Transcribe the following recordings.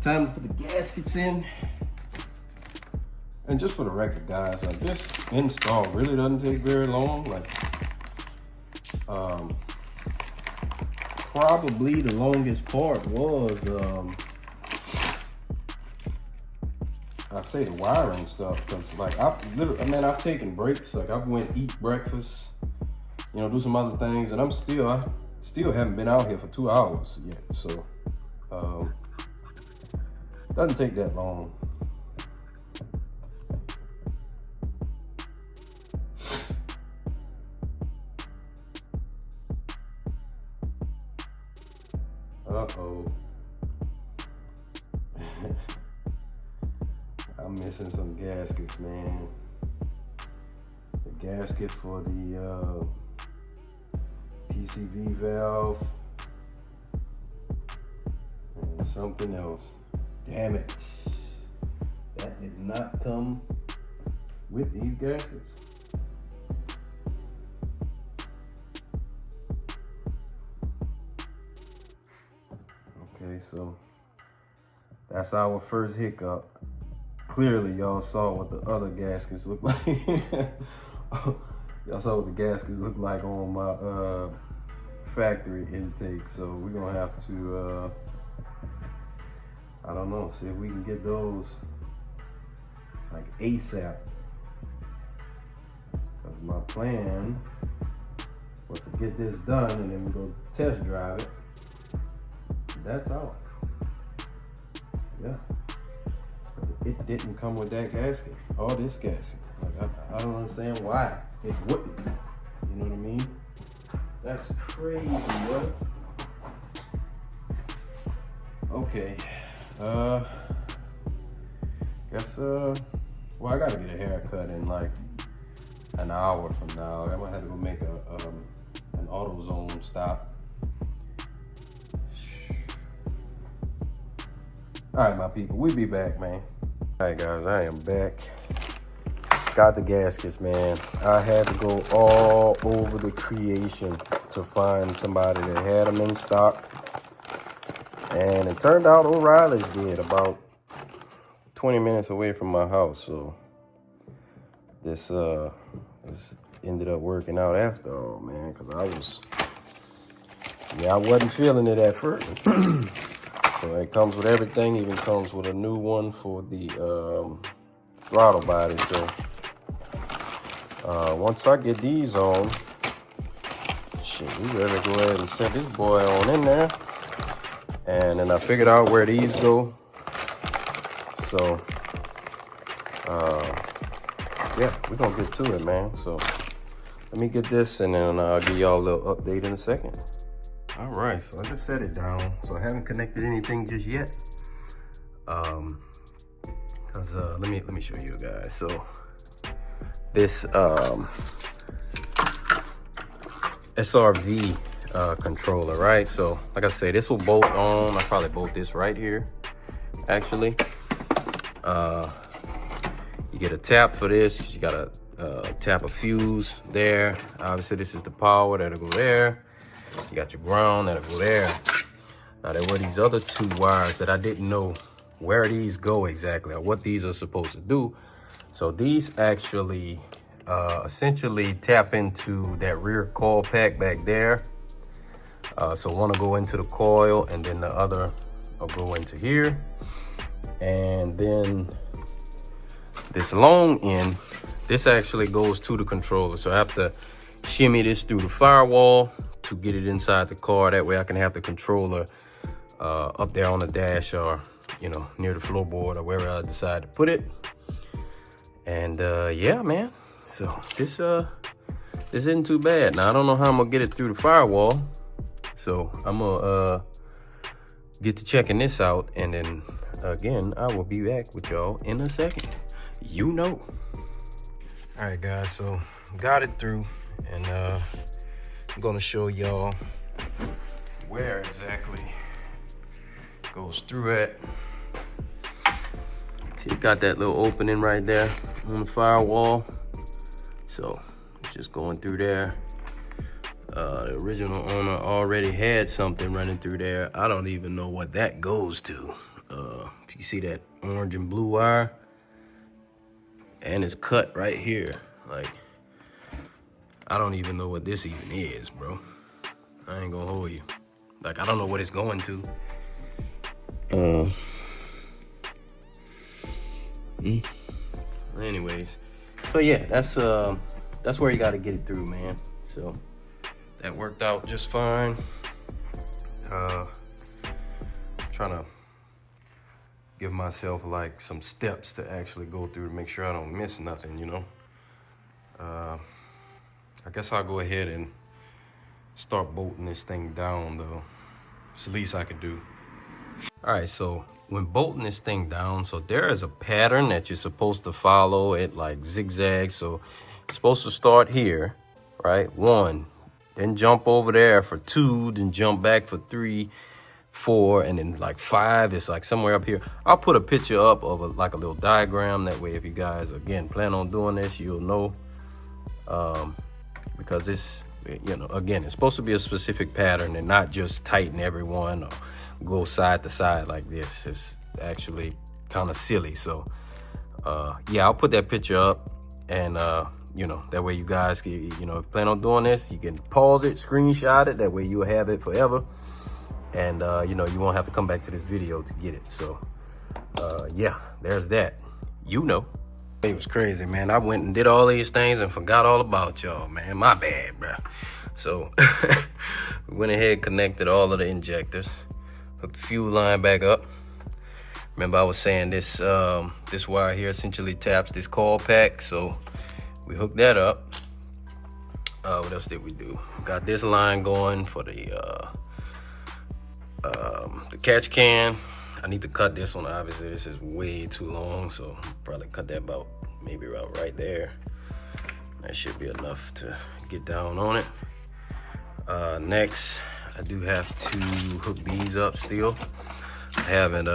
Time to put the gaskets in. And just for the record, guys, like this install really doesn't take very long. Like, probably the longest part was, I'd say the wiring stuff, because like I've taken breaks. Like I've went eat breakfast, you know, do some other things, and I still haven't been out here for 2 hours yet. So doesn't take that long. Uh-oh. I'm missing some gaskets, man. The gasket for the PCV valve and something else. Damn it. That did not come with these gaskets. Okay, so that's our first hiccup. Clearly, y'all saw what the other gaskets look like. Y'all saw what the gaskets look like on my factory intake. So we're gonna have to, I don't know, see if we can get those like ASAP. Because my plan was to get this done and then we go test drive it. That's all. Yeah. It didn't come with that gasket or this gasket. Like I don't understand why it wouldn't. You know what I mean? That's crazy, bro. Okay. Guess well, I gotta get a haircut in like an hour from now. I'm gonna have to go make an AutoZone stop. All right, my people, we'll be back, man. All right, guys, I am back. Got the gaskets, man. I had to go all over the creation to find somebody that had them in stock. And it turned out O'Reilly's did, about 20 minutes away from my house. So this ended up working out after all, man, because I wasn't feeling it at first. So it comes with everything, even comes with a new one for the throttle body. So once I get these on, shit, we better go ahead and set this boy on in there. And then I figured out where these go. So yeah, we're gonna get to it, man. So let me get this and then I'll give y'all a little update in a second. All right, so I just set it down. So I haven't connected anything just yet. Cause let me show you guys. So this SRV controller, right? So like I say, this will bolt on. I'll probably bolt this right here, actually. You get a tap for this. You gotta tap a fuse there. Obviously, this is the power that'll go there. You got your ground that'll go there. Now there were these other two wires that I didn't know where these go exactly or what these are supposed to do. So these actually essentially tap into that rear coil pack back there. So one will go into the coil and then the other will go into here. And then this long end, this actually goes to the controller. So I have to shimmy this through the firewall to get it inside the car. That way I can have the controller up there on the dash or, you know, near the floorboard or wherever I decide to put it. And yeah, man. So this isn't too bad. Now I don't know how I'm gonna get it through the firewall. So I'm gonna get to checking this out, and then again, I will be back with y'all in a second. You know. All right, guys, so got it through, and I'm gonna show y'all where exactly it goes through at. See, it got that little opening right there on the firewall. So it's just going through there. The original owner already had something running through there. I don't even know what that goes to. You see that orange and blue wire? And it's cut right here. Like, I don't even know what this even is, bro. I ain't gonna hold you. Like, I don't know what it's going to. Anyways, so yeah, that's where you got to get it through, man. So that worked out just fine. Trying to give myself like some steps to actually go through to make sure I don't miss nothing, you know. I guess I'll go ahead and start bolting this thing down, though. It's the least I could do. All right, so when bolting this thing down, so there is a pattern that you're supposed to follow. It like zigzags. So you're supposed to start here, right? 1, then jump over there for 2, then jump back for 3, 4, and then like 5 is like somewhere up here. I'll put a picture up of like a little diagram. That way, if you guys again plan on doing this, you'll know. Because it's, you know, again, it's supposed to be a specific pattern and not just tighten everyone or go side to side like this. It's actually kind of silly. So yeah, I'll put that picture up, and you know, that way you guys can, you know, if you plan on doing this, you can pause it, screenshot it, that way you'll have it forever, and you know, you won't have to come back to this video to get it. So yeah, there's that, you know. It was crazy, man. I went and did all these things and forgot all about y'all, man. My bad, bro. So we went ahead, connected all of the injectors, hooked the fuel line back up. Remember I was saying this this wire here essentially taps this coil pack, so we hooked that up. What else did we do? Got this line going for the catch can. I need to cut this one. Obviously, this is way too long, so I'll probably cut that about maybe about right there. That should be enough to get down on it. Next, I do have to hook these up still. I haven't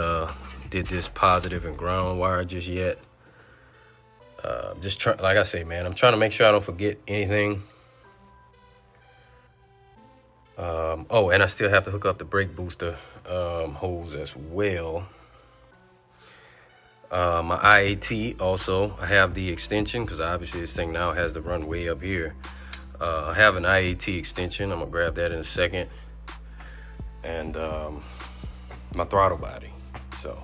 did this positive and ground wire just yet. Just try, like I say, man, I'm trying to make sure I don't forget anything. Oh, and I still have to hook up the brake booster hose as well. My IAT also, I have the extension because obviously this thing now has the run way up here. I have an IAT extension. I'm gonna grab that in a second. And my throttle body. So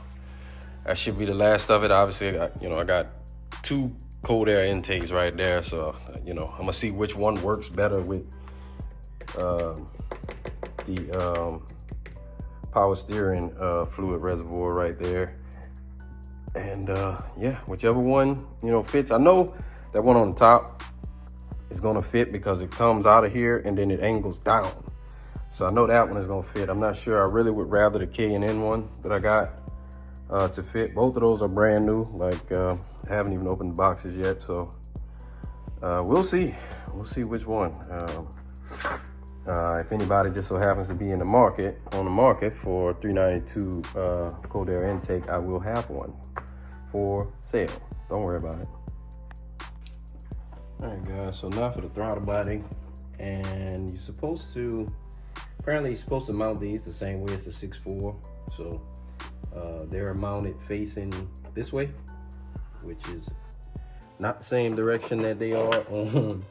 that should be the last of it. Obviously, I got 2 cold air intakes right there. So, you know, I'm gonna see which one works better with the power steering fluid reservoir right there. And yeah, whichever one, you know, fits. I know that one on the top is gonna fit because it comes out of here and then it angles down. So I know that one is gonna fit. I'm not sure. I really would rather the K&N one that I got to fit. Both of those are brand new. Like I haven't even opened the boxes yet. So we'll see. We'll see which one. If anybody just so happens to be in the market, for 392 cold air intake, I will have one for sale. Don't worry about it. All right, guys, so now for the throttle body. And you're supposed to, apparently you're supposed to mount these the same way as the 6.4. So they're mounted facing this way, which is not the same direction that they are on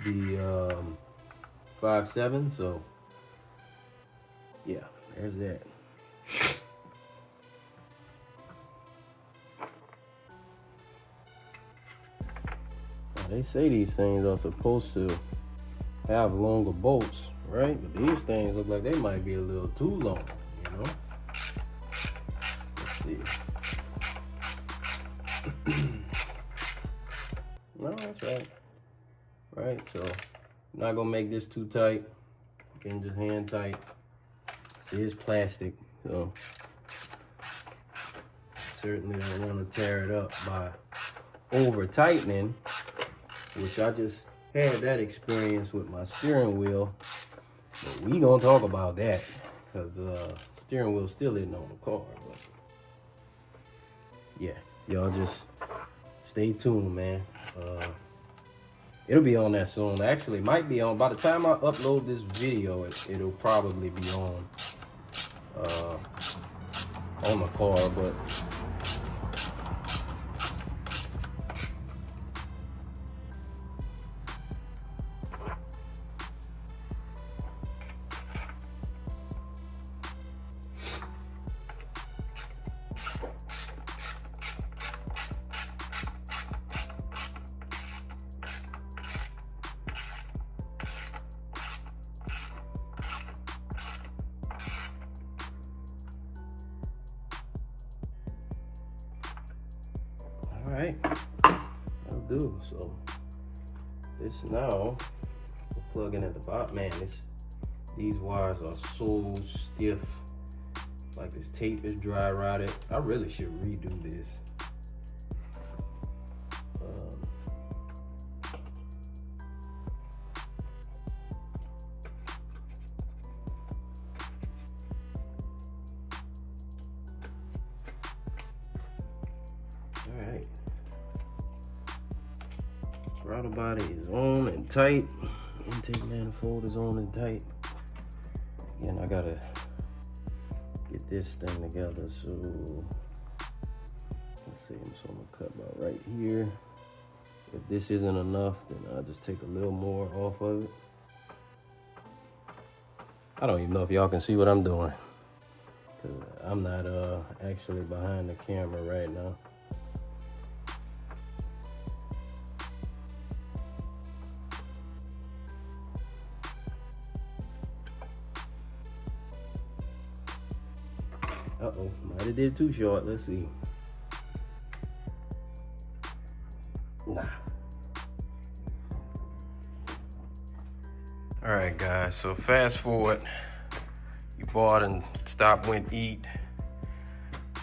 the 5.7. So yeah, there's that. Now, they say these things are supposed to have longer bolts, right? But these things look like they might be a little too long, you know? Let's see. No, that's right. Right, so I'm not gonna make this too tight. You can just hand tight. It is plastic, so certainly don't want to tear it up by over tightening, which I just had that experience with my steering wheel. But we gonna talk about that because steering wheel still isn't on the car. But yeah, y'all just stay tuned, man. It'll be on that soon. Actually, it might be on by the time I upload this video. It'll probably be on. on the car, but all right, that'll do. So this now, we're plugging at the bottom. Man, these wires are so stiff. Like this tape is dry rotted. I really should redo this. All right. Throttle body is on and tight. Intake manifold is on and tight. Again, I gotta get this thing together. So let's see, so I'm gonna cut about right here. If this isn't enough, then I'll just take a little more off of it. I don't even know if y'all can see what I'm doing, because I'm not actually behind the camera right now. Uh-oh, might have did too short. Let's see. Nah. All right, guys, so fast forward. You bought and stopped, went eat.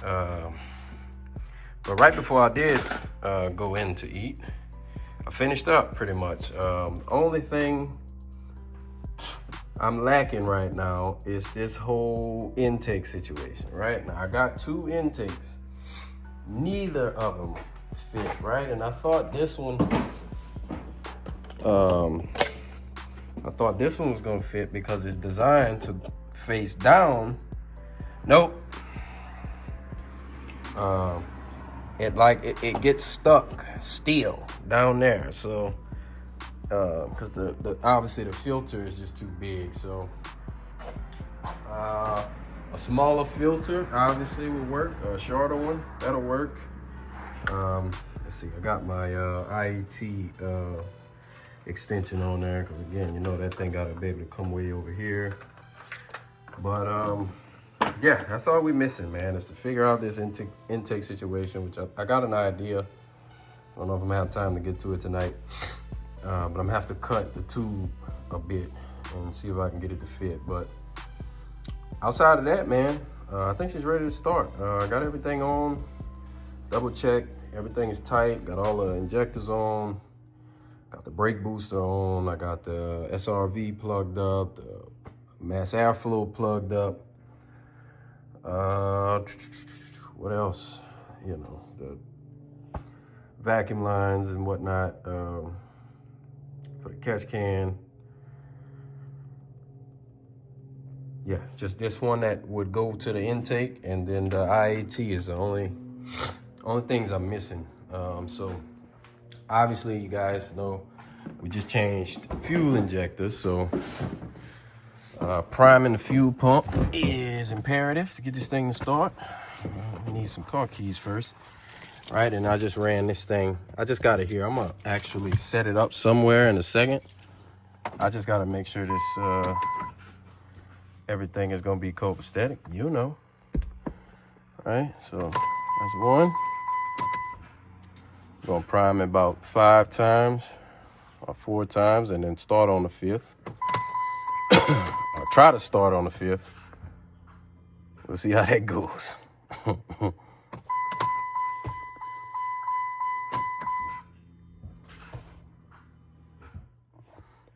But right before I did go in to eat, I finished up pretty much. Only thing I'm lacking right now is this whole intake situation, right? Now I got 2 intakes. Neither of them fit, right? And I thought this one, was gonna fit because it's designed to face down. Nope. It gets stuck still down there. So, because the obviously the filter is just too big. So, a smaller filter obviously would work. A shorter one, that'll work. Let's see, I got my IAT extension on there, because again, you know that thing gotta be able to come way over here. But yeah, that's all we're missing, man, is to figure out this intake situation, which I got an idea. I don't know if I'm gonna have time to get to it tonight, but I'm gonna have to cut the tube a bit and see if I can get it to fit. But outside of that, man, I think she's ready to start. I got everything on, double checked, everything is tight, got all the injectors on, got the brake booster on, I got the SRV plugged up, the mass airflow plugged up. What else? You know, the vacuum lines and whatnot for the catch can. Yeah, just this one that would go to the intake, and then the IAT is the only things I'm missing. So obviously you guys know we just changed fuel injectors, so priming the fuel pump is imperative to get this thing to start. We need some car keys first, right? And I just ran this thing. I just got it here. I'm gonna actually set it up somewhere in a second. I just gotta make sure this everything is gonna be copacetic, you know. Right, so that's one. I'm gonna prime it about 5 times or 4 times, and then start on the 5th. I'll try to start on the 5th. We'll see how that goes.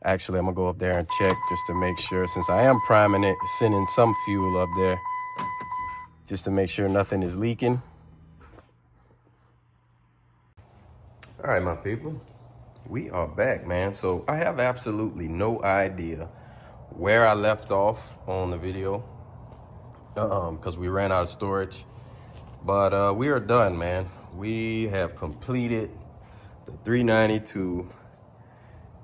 Actually, I'm gonna go up there and check just to make sure, since I am priming it, sending some fuel up there just to make sure nothing is leaking. All right, my people, we are back, man. So I have absolutely no idea where I left off on the video because we ran out of storage. But we are done, man. We have completed the 392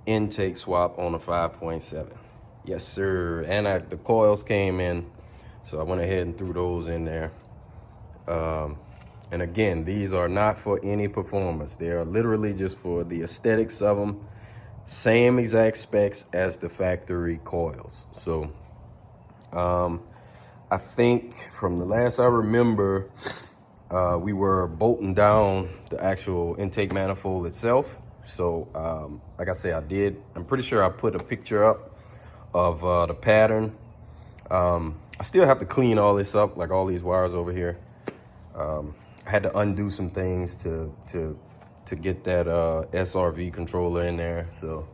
intake swap on a 5.7. Yes, sir. And the coils came in, so I went ahead and threw those in there. And again, these are not for any performance. They are literally just for the aesthetics of them. Same exact specs as the factory coils. So I think from the last I remember, we were bolting down the actual intake manifold itself. So like I said, I'm pretty sure I put a picture up of the pattern. I still have to clean all this up, like all these wires over here. I had to undo some things to get that SRV controller in there. So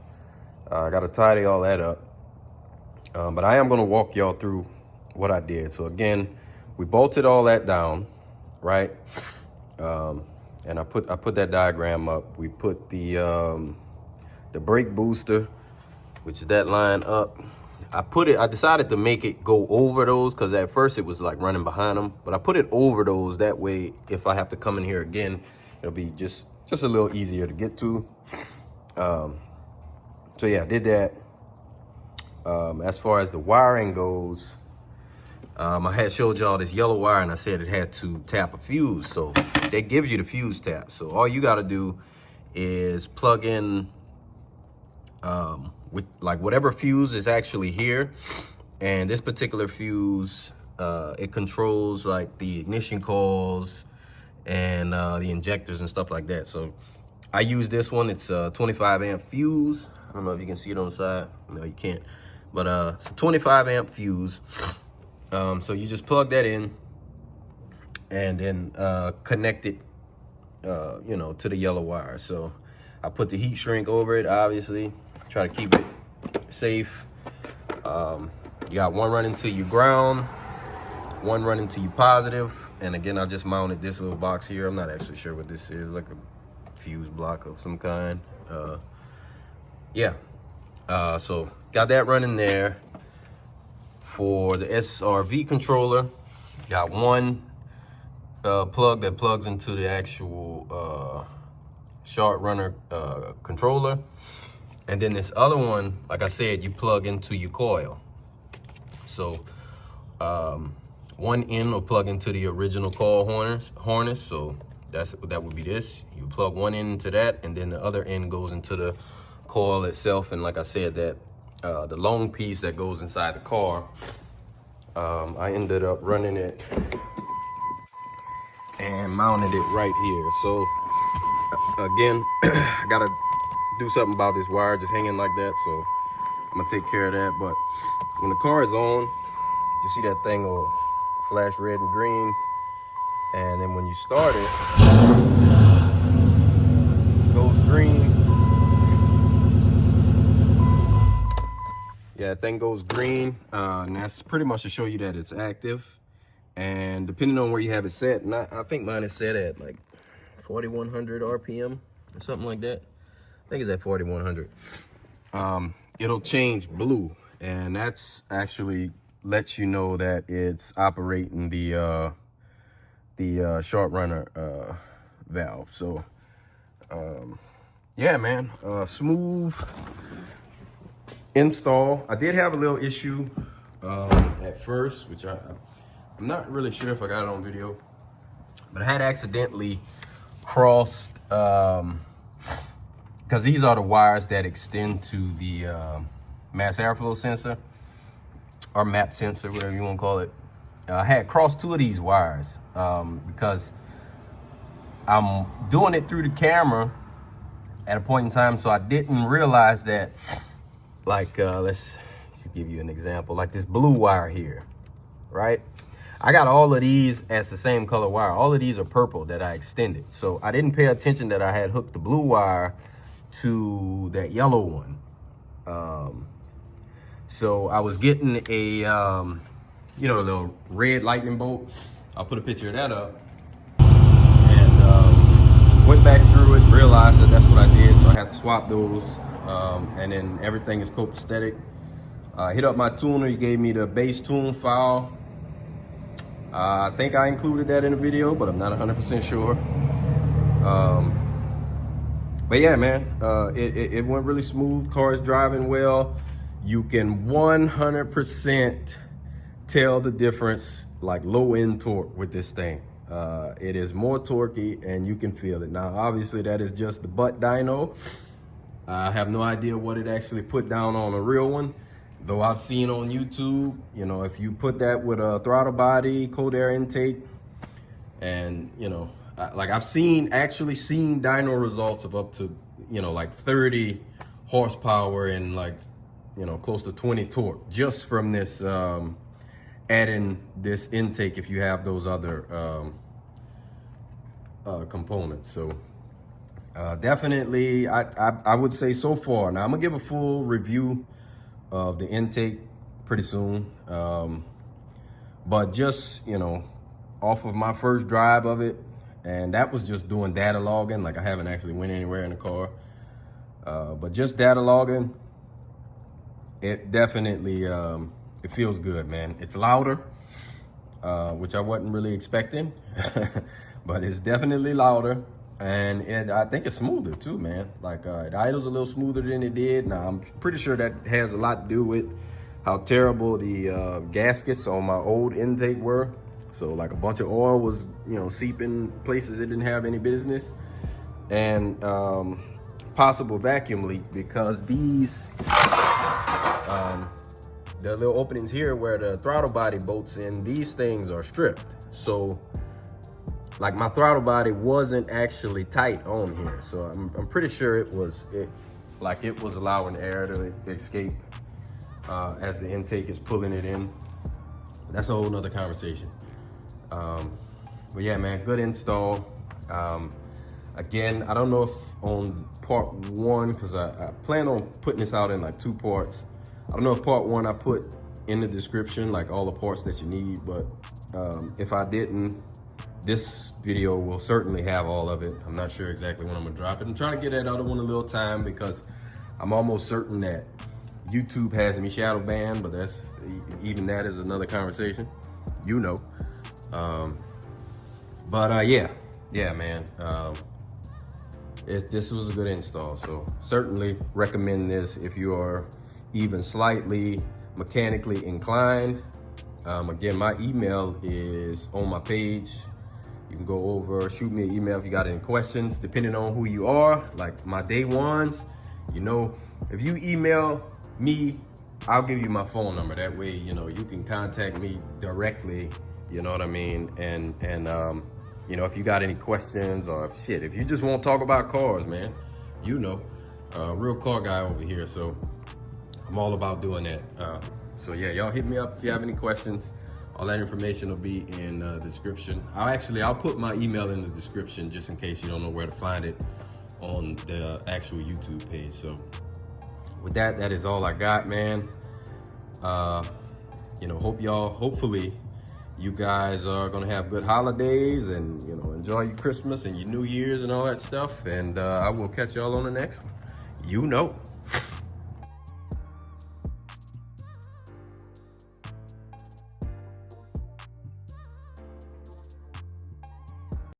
I got to tidy all that up. But I am going to walk y'all through what I did. So again, we bolted all that down, right? And I put that diagram up. We put the brake booster, which is that line up. I decided to make it go over those because at first it was like running behind them, but I put it over those. That way, if I have to come in here again, it'll be just a little easier to get to. So yeah, I did that. As far as the wiring goes, I had showed y'all this yellow wire and I said it had to tap a fuse. So they give you the fuse tap. So all you got to do is plug in with like whatever fuse is actually here. And this particular fuse, it controls like the ignition coils and the injectors and stuff like that. So I use this one. It's a 25 amp fuse. I don't know if you can see it on the side. No, you can't. But it's a 25 amp fuse. So you just plug that in and then connect it, you know, to the yellow wire. So I put the heat shrink over it, obviously. Try to keep it safe. You got one running to your ground, one running to your positive. And again, I just mounted this little box here. I'm not actually sure what this is, like a fuse block of some kind. Yeah. So got that running there. For the SRV controller, got one plug that plugs into the actual short runner controller. And then this other one, like I said, you plug into your coil. So one end will plug into the original coil harness. So that would be this. You plug one end into that, and then the other end goes into the coil itself. And like I said, that the long piece that goes inside the car, I ended up running it and mounted it right here. So again, I gotta do something about this wire just hanging like that. So I'm gonna take care of that. But when the car is on, you see that thing will flash red and green. And then when you start it, it goes green. Yeah, that thing goes green, and that's pretty much to show you that it's active. And depending on where you have it set, and I think mine is set at like 4,100 RPM or something like that. I think it's at 4,100. It'll change blue, and that's actually lets you know that it's operating the short runner valve. So yeah, man, smooth install. I did have a little issue at first, which I'm not really sure if I got it on video, but I had accidentally crossed, because these are the wires that extend to the mass airflow sensor, or MAP sensor, whatever you want to call it. I had crossed two of these wires because I'm doing it through the camera at a point in time, so I didn't realize that. Like, let's give you an example, like this blue wire here, right? I got all of these as the same color wire. All of these are purple that I extended. So I didn't pay attention that I had hooked the blue wire to that yellow one. So I was getting a, you know, a little red lightning bolt. I'll put a picture of that up. And went back through it, realized that that's what I did. So I had to swap those. And then everything is copacetic. Hit up my tuner. He gave me the base tune file. I think I included that in the video, but I'm not 100% sure. But yeah, man, it went really smooth. Car is driving well. You can 100% tell the difference, like low end torque with this thing. It is more torquey and you can feel it. Now, obviously that is just the butt dyno. I have no idea what it actually put down on a real one. Though I've seen on YouTube, you know, if you put that with a throttle body, cold air intake, and, you know, like I've actually seen dyno results of up to, you know, like 30 horsepower and like, you know, close to 20 torque just from this, adding this intake if you have those other components. So definitely, I would say so far. Now I'm gonna give a full review of the intake pretty soon, but just, you know, off of my first drive of it, and that was just doing data logging. Like I haven't actually went anywhere in the car, but just data logging, it definitely it feels good, man. It's louder, which I wasn't really expecting, but it's definitely louder. And I think it's smoother too, man. Like it idles a little smoother than it did. Now I'm pretty sure that has a lot to do with how terrible the gaskets on my old intake were. So like a bunch of oil was, you know, seeping places it didn't have any business, and possible vacuum leak because these the little openings here where the throttle body bolts in, these things are stripped. So like my throttle body wasn't actually tight on here, so I'm pretty sure it was allowing air to escape as the intake is pulling it in. That's a whole nother conversation. But yeah, man, good install. Again, I don't know if on part one, because I plan on putting this out in like 2 parts. I don't know if part one I put in the description, like all the parts that you need, but if I didn't, this video will certainly have all of it. I'm not sure exactly when I'm gonna drop it. I'm trying to get that other one a little time because I'm almost certain that YouTube has me shadow banned, but even that is another conversation, you know. Yeah, man. This was a good install, so certainly recommend this if you are even slightly mechanically inclined. Again, my email is on my page. You can go over, shoot me an email if you got any questions, depending on who you are. Like my day ones, you know, if you email me, I'll give you my phone number. That way, you know, you can contact me directly, you know what I mean? And you know, if you got any questions or if you just want to talk about cars, man, you know, real car guy over here. So I'm all about doing that. So yeah, y'all hit me up if you have any questions. All that information will be in the description. I'll put my email in the description just in case you don't know where to find it on the actual YouTube page. So with that is all I got, man. You know, hopefully you guys are gonna have good holidays and, you know, enjoy your Christmas and your New Year's and all that stuff. And I will catch y'all on the next one. You know.